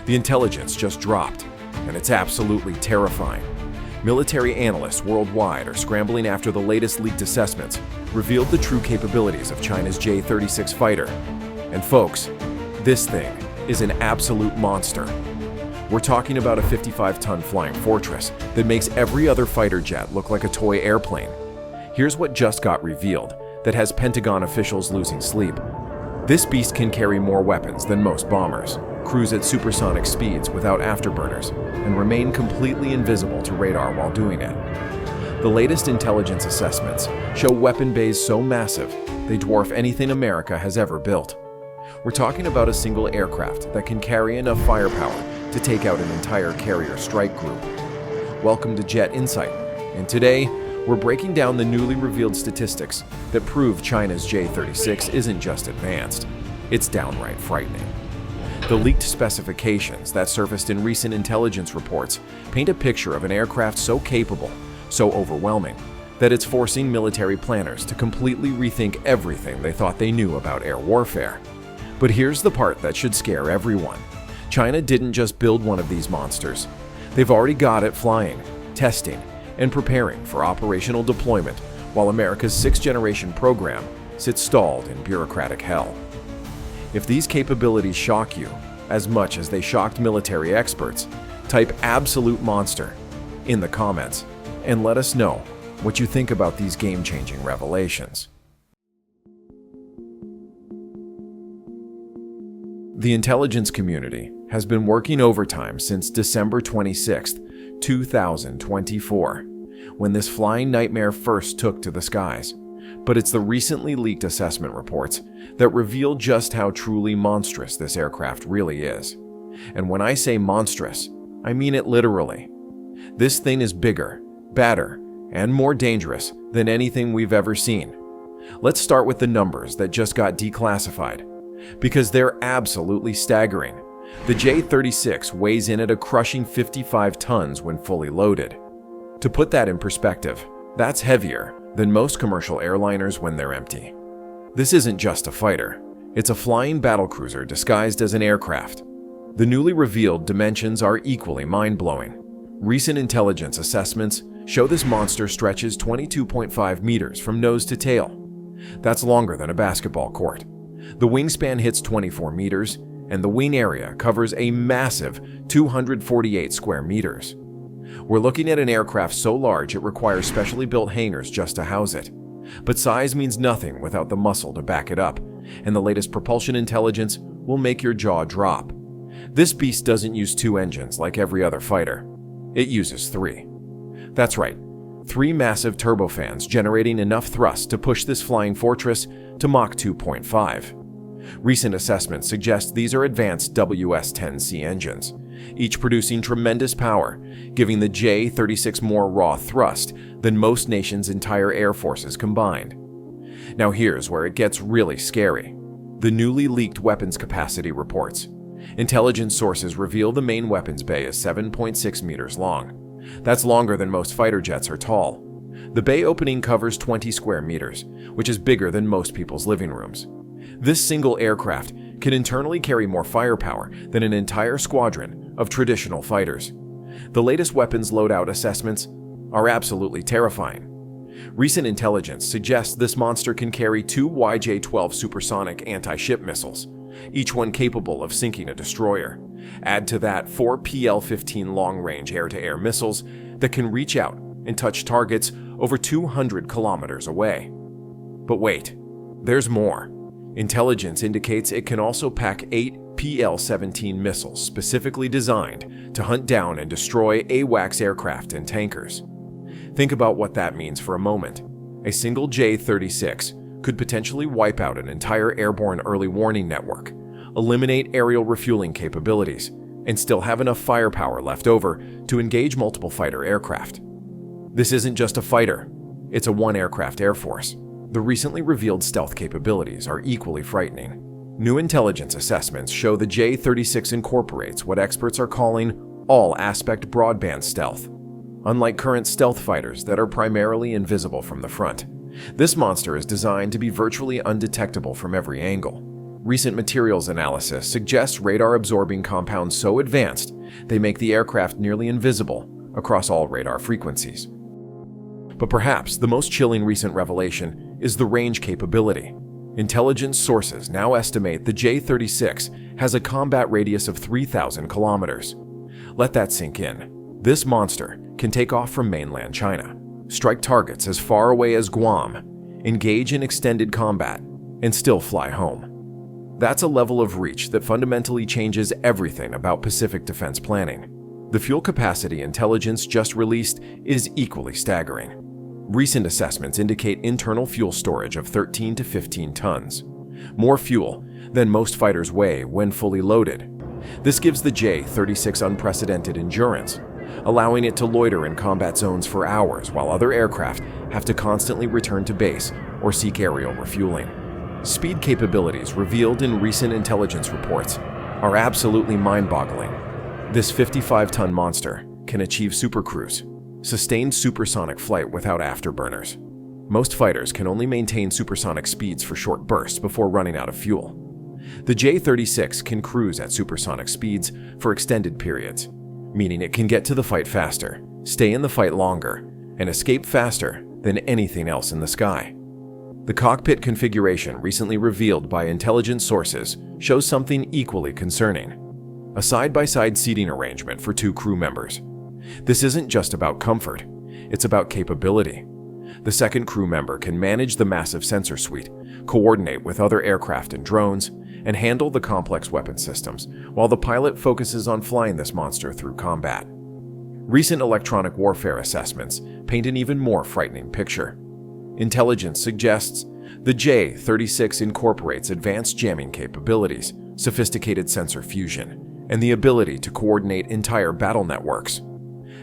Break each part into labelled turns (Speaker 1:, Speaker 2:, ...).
Speaker 1: The intelligence just dropped, and it's absolutely terrifying. Military analysts worldwide are scrambling after the latest leaked assessments revealed the true capabilities of China's J-36 fighter. And folks, this thing is an absolute monster. We're talking about a 55-ton flying fortress that makes every other fighter jet look like a toy airplane. Here's what just got revealed that has Pentagon officials losing sleep. This beast can carry more weapons than most bombers, cruise at supersonic speeds without afterburners, and remain completely invisible to radar while doing it. The latest intelligence assessments show weapon bays so massive they dwarf anything America has ever built. We're talking about a single aircraft that can carry enough firepower to take out an entire carrier strike group. Welcome to Jet Insight, and today we're breaking down the newly revealed statistics that prove China's J-36 isn't just advanced, it's downright frightening. The leaked specifications that surfaced in recent intelligence reports paint a picture of an aircraft so capable, so overwhelming, that it's forcing military planners to completely rethink everything they thought they knew about air warfare. But here's the part that should scare everyone. China didn't just build one of these monsters. They've already got it flying, testing, and preparing for operational deployment, while America's sixth-generation program sits stalled in bureaucratic hell. If these capabilities shock you as much as they shocked military experts, type "absolute monster" in the comments and let us know what you think about these game-changing revelations. The intelligence community has been working overtime since December 26, 2024, when this flying nightmare first took to the skies. But it's the recently leaked assessment reports that reveal just how truly monstrous this aircraft really is. And when I say monstrous, I mean it literally. This thing is bigger, badder, and more dangerous than anything we've ever seen. Let's start with the numbers that just got declassified, because they're absolutely staggering. The J-36 weighs in at a crushing 55 tons when fully loaded. To put that in perspective, that's heavier than most commercial airliners when they're empty. This isn't just a fighter, it's a flying battlecruiser disguised as an aircraft. The newly revealed dimensions are equally mind-blowing. Recent intelligence assessments show this monster stretches 22.5 meters from nose to tail. That's longer than a basketball court. The wingspan hits 24 meters, and the wing area covers a massive 248 square meters. We're looking at an aircraft so large it requires specially built hangars just to house it. But size means nothing without the muscle to back it up, and the latest propulsion intelligence will make your jaw drop. This beast doesn't use two engines like every other fighter. It uses three. That's right, three massive turbofans generating enough thrust to push this flying fortress to Mach 2.5. Recent assessments suggest these are advanced WS-10C engines, each producing tremendous power, giving the J-36 more raw thrust than most nations' entire air forces combined. Now here's where it gets really scary. The newly leaked weapons capacity reports. Intelligence sources reveal the main weapons bay is 7.6 meters long. That's longer than most fighter jets are tall. The bay opening covers 20 square meters, which is bigger than most people's living rooms. This single aircraft can internally carry more firepower than an entire squadron of traditional fighters. The latest weapons loadout assessments are absolutely terrifying. Recent intelligence suggests this monster can carry two YJ-12 supersonic anti-ship missiles, each one capable of sinking a destroyer. Add to that 4 PL-15 long-range air-to-air missiles that can reach out and touch targets over 200 kilometers away. But wait, there's more. Intelligence indicates it can also pack 8 PL-17 missiles specifically designed to hunt down and destroy AWACS aircraft and tankers. Think about what that means for a moment. A single J-36 could potentially wipe out an entire airborne early warning network, eliminate aerial refueling capabilities, and still have enough firepower left over to engage multiple fighter aircraft. This isn't just a fighter, it's a one-aircraft air force. The recently revealed stealth capabilities are equally frightening. New intelligence assessments show the J-36 incorporates what experts are calling all-aspect broadband stealth. Unlike current stealth fighters that are primarily invisible from the front, this monster is designed to be virtually undetectable from every angle. Recent materials analysis suggests radar-absorbing compounds so advanced they make the aircraft nearly invisible across all radar frequencies. But perhaps the most chilling recent revelation is the range capability. Intelligence sources now estimate the J-36 has a combat radius of 3,000 kilometers. Let that sink in. This monster can take off from mainland China, strike targets as far away as Guam, engage in extended combat, and still fly home. That's a level of reach that fundamentally changes everything about Pacific defense planning. The fuel capacity intelligence just released is equally staggering. Recent assessments indicate internal fuel storage of 13 to 15 tons, more fuel than most fighters weigh when fully loaded. This gives the J-36 unprecedented endurance, allowing it to loiter in combat zones for hours while other aircraft have to constantly return to base or seek aerial refueling. Speed capabilities revealed in recent intelligence reports are absolutely mind-boggling. This 55-ton monster can achieve supercruise, sustained supersonic flight without afterburners. Most fighters can only maintain supersonic speeds for short bursts before running out of fuel. The J-36 can cruise at supersonic speeds for extended periods, meaning it can get to the fight faster, stay in the fight longer, and escape faster than anything else in the sky. The cockpit configuration recently revealed by intelligence sources shows something equally concerning: a side-by-side seating arrangement for 2 crew members. This isn't just about comfort, it's about capability. The second crew member can manage the massive sensor suite, coordinate with other aircraft and drones, and handle the complex weapon systems, while the pilot focuses on flying this monster through combat. Recent electronic warfare assessments paint an even more frightening picture. Intelligence suggests the J-36 incorporates advanced jamming capabilities, sophisticated sensor fusion, and the ability to coordinate entire battle networks.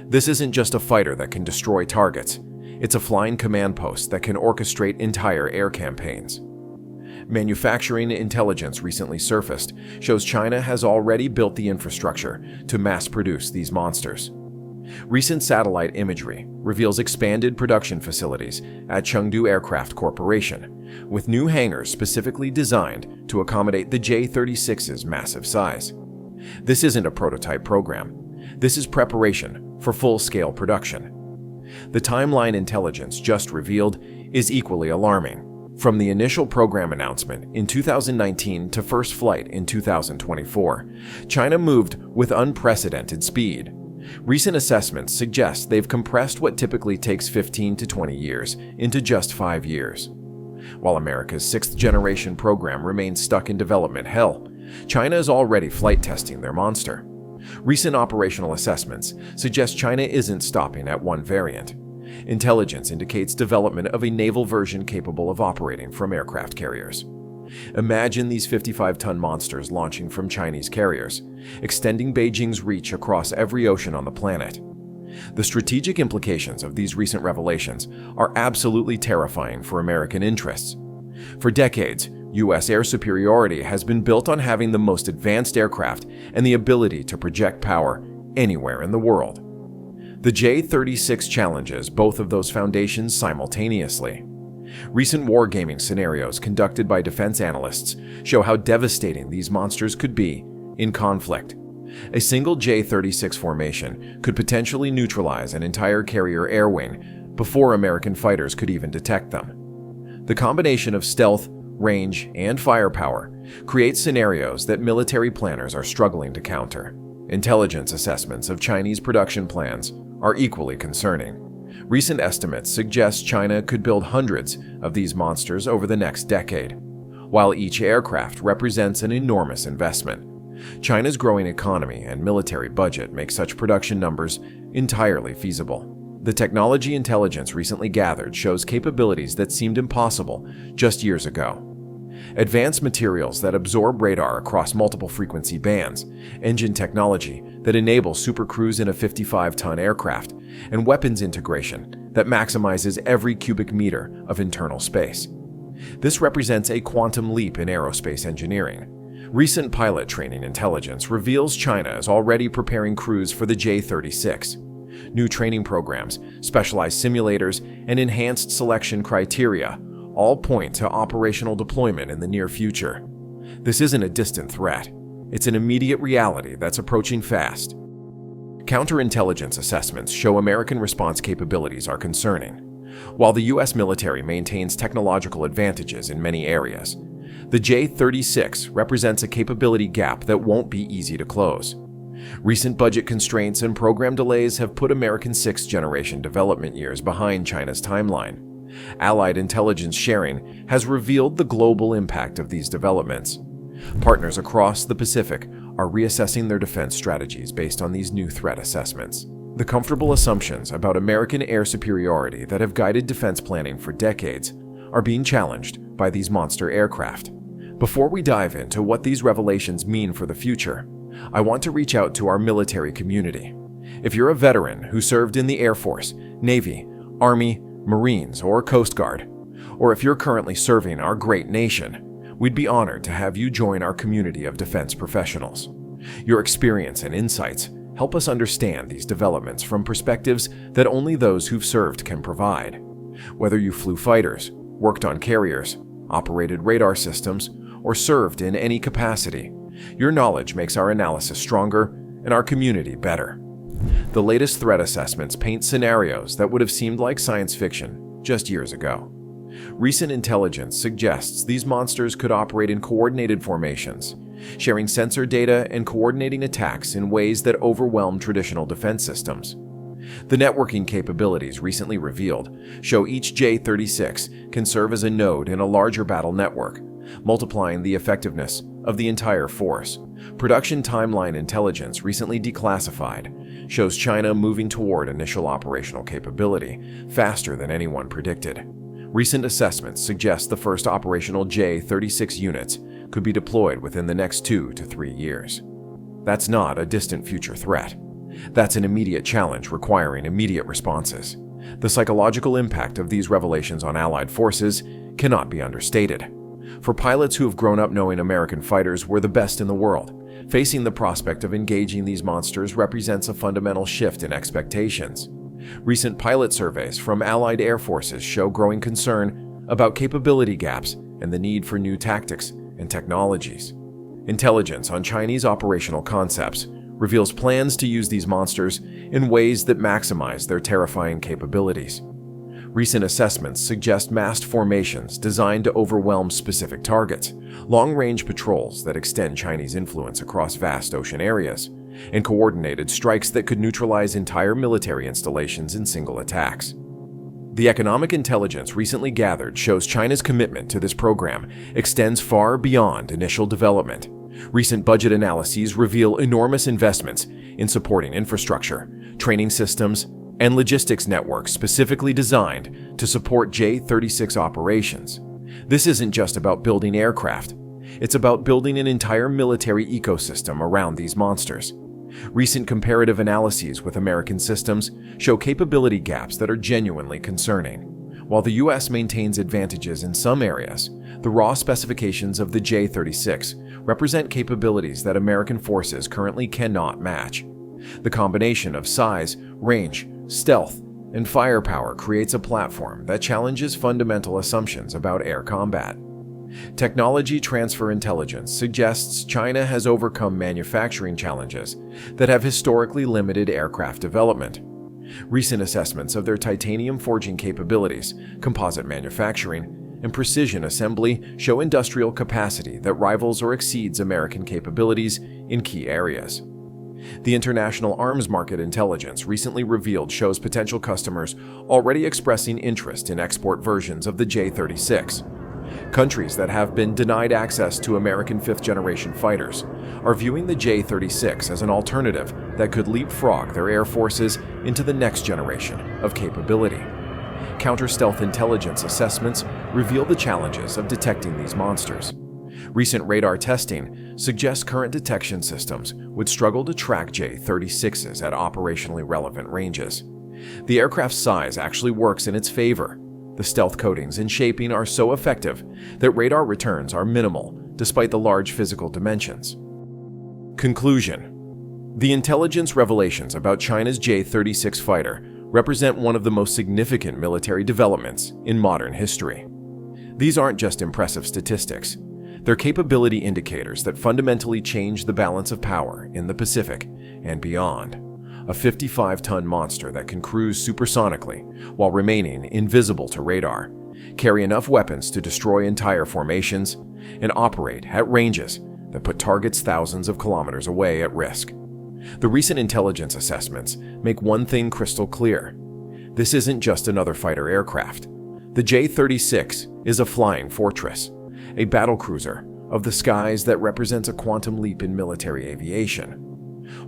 Speaker 1: This isn't just a fighter that can destroy targets, it's a flying command post that can orchestrate entire air campaigns. Manufacturing intelligence recently surfaced shows China has already built the infrastructure to mass produce these monsters. Recent satellite imagery reveals expanded production facilities at Chengdu Aircraft Corporation, with new hangars specifically designed to accommodate the J-36's massive size. This isn't a prototype program. This is preparation for full-scale production. The timeline intelligence just revealed is equally alarming. From the initial program announcement in 2019 to first flight in 2024, China moved with unprecedented speed. Recent assessments suggest they've compressed what typically takes 15 to 20 years into just 5 years. While America's 6th-generation program remains stuck in development hell, China is already flight testing their monster. Recent operational assessments suggest China isn't stopping at one variant. Intelligence indicates development of a naval version capable of operating from aircraft carriers. Imagine these 55-ton monsters launching from Chinese carriers, extending Beijing's reach across every ocean on the planet. The strategic implications of these recent revelations are absolutely terrifying for American interests. For decades, U.S. air superiority has been built on having the most advanced aircraft and the ability to project power anywhere in the world. The J-36 challenges both of those foundations simultaneously. Recent wargaming scenarios conducted by defense analysts show how devastating these monsters could be in conflict. A single J-36 formation could potentially neutralize an entire carrier air wing before American fighters could even detect them. The combination of stealth, range, and firepower creates scenarios that military planners are struggling to counter. Intelligence assessments of Chinese production plans are equally concerning. Recent estimates suggest China could build hundreds of these monsters over the next decade. While each aircraft represents an enormous investment, China's growing economy and military budget make such production numbers entirely feasible. The technology intelligence recently gathered shows capabilities that seemed impossible just years ago. Advanced materials that absorb radar across multiple frequency bands, engine technology that enables supercruise in a 55-ton aircraft, and weapons integration that maximizes every cubic meter of internal space. This represents a quantum leap in aerospace engineering. Recent pilot training intelligence reveals China is already preparing crews for the J-36. New training programs, specialized simulators, and enhanced selection criteria all point to operational deployment in the near future. This isn't a distant threat. It's an immediate reality that's approaching fast. Counterintelligence assessments show American response capabilities are concerning. While the U.S. military maintains technological advantages in many areas, the J-36 represents a capability gap that won't be easy to close. Recent budget constraints and program delays have put American sixth-generation development years behind China's timeline. Allied intelligence sharing has revealed the global impact of these developments. Partners across the Pacific are reassessing their defense strategies based on these new threat assessments. The comfortable assumptions about American air superiority that have guided defense planning for decades are being challenged by these monster aircraft. Before we dive into what these revelations mean for the future, I want to reach out to our military community. If you're a veteran who served in the Air Force, Navy, Army, Marines, or Coast Guard, or if you're currently serving our great nation, we'd be honored to have you join our community of defense professionals. Your experience and insights help us understand these developments from perspectives that only those who've served can provide. Whether you flew fighters, worked on carriers, operated radar systems, or served in any capacity, your knowledge makes our analysis stronger and our community better. The latest threat assessments paint scenarios that would have seemed like science fiction just years ago. Recent intelligence suggests these monsters could operate in coordinated formations, sharing sensor data and coordinating attacks in ways that overwhelm traditional defense systems. The networking capabilities recently revealed show each J-36 can serve as a node in a larger battle network, multiplying the effectiveness of the entire force. Production timeline intelligence recently declassified shows China moving toward initial operational capability faster than anyone predicted. Recent assessments suggest the first operational J-36 units could be deployed within the next 2 to 3 years. That's not a distant future threat. That's an immediate challenge requiring immediate responses. The psychological impact of these revelations on Allied forces cannot be understated. For pilots who have grown up knowing American fighters were the best in the world, facing the prospect of engaging these monsters represents a fundamental shift in expectations. Recent pilot surveys from Allied air forces show growing concern about capability gaps and the need for new tactics and technologies. Intelligence on Chinese operational concepts reveals plans to use these monsters in ways that maximize their terrifying capabilities. Recent assessments suggest massed formations designed to overwhelm specific targets, long-range patrols that extend Chinese influence across vast ocean areas, and coordinated strikes that could neutralize entire military installations in single attacks. The economic intelligence recently gathered shows China's commitment to this program extends far beyond initial development. Recent budget analyses reveal enormous investments in supporting infrastructure, training systems, and logistics networks specifically designed to support J-36 operations. This isn't just about building aircraft. It's about building an entire military ecosystem around these monsters. Recent comparative analyses with American systems show capability gaps that are genuinely concerning. While the U.S. maintains advantages in some areas, the raw specifications of the J-36 represent capabilities that American forces currently cannot match. The combination of size, range, stealth, and firepower creates a platform that challenges fundamental assumptions about air combat. Technology transfer intelligence suggests China has overcome manufacturing challenges that have historically limited aircraft development. Recent assessments of their titanium forging capabilities, composite manufacturing, and precision assembly show industrial capacity that rivals or exceeds American capabilities in key areas. The international arms market intelligence recently revealed shows potential customers already expressing interest in export versions of the J-36. Countries that have been denied access to American fifth-generation fighters are viewing the J-36 as an alternative that could leapfrog their air forces into the next generation of capability. Counter-stealth intelligence assessments reveal the challenges of detecting these monsters. Recent radar testing suggests current detection systems would struggle to track J-36s at operationally relevant ranges. The aircraft's size actually works in its favor. The stealth coatings and shaping are so effective that radar returns are minimal despite the large physical dimensions. Conclusion: the intelligence revelations about China's J-36 fighter represent one of the most significant military developments in modern history. These aren't just impressive statistics. They're capability indicators that fundamentally change the balance of power in the Pacific and beyond. A 55-ton monster that can cruise supersonically while remaining invisible to radar, carry enough weapons to destroy entire formations, and operate at ranges that put targets thousands of kilometers away at risk. The recent intelligence assessments make one thing crystal clear. This isn't just another fighter aircraft. The J-36 is a flying fortress, a battlecruiser of the skies that represents a quantum leap in military aviation.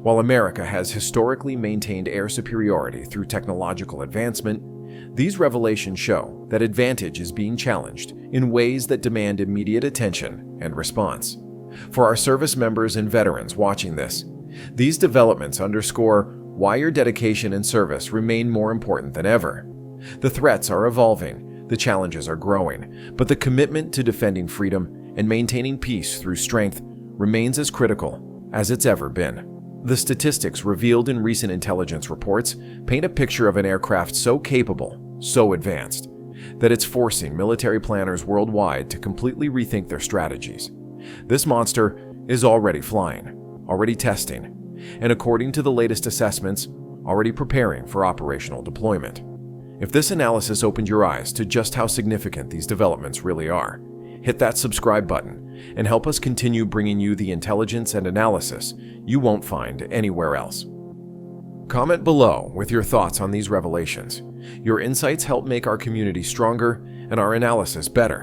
Speaker 1: While America has historically maintained air superiority through technological advancement, these revelations show that advantage is being challenged in ways that demand immediate attention and response. For our service members and veterans watching this, these developments underscore why your dedication and service remain more important than ever. The threats are evolving, the challenges are growing, but the commitment to defending freedom and maintaining peace through strength remains as critical as it's ever been. The statistics revealed in recent intelligence reports paint a picture of an aircraft so capable, so advanced, that it's forcing military planners worldwide to completely rethink their strategies. This monster is already flying, already testing, and according to the latest assessments, already preparing for operational deployment. If this analysis opened your eyes to just how significant these developments really are, hit that subscribe button and help us continue bringing you the intelligence and analysis you won't find anywhere else. Comment below with your thoughts on these revelations. Your insights help make our community stronger and our analysis better.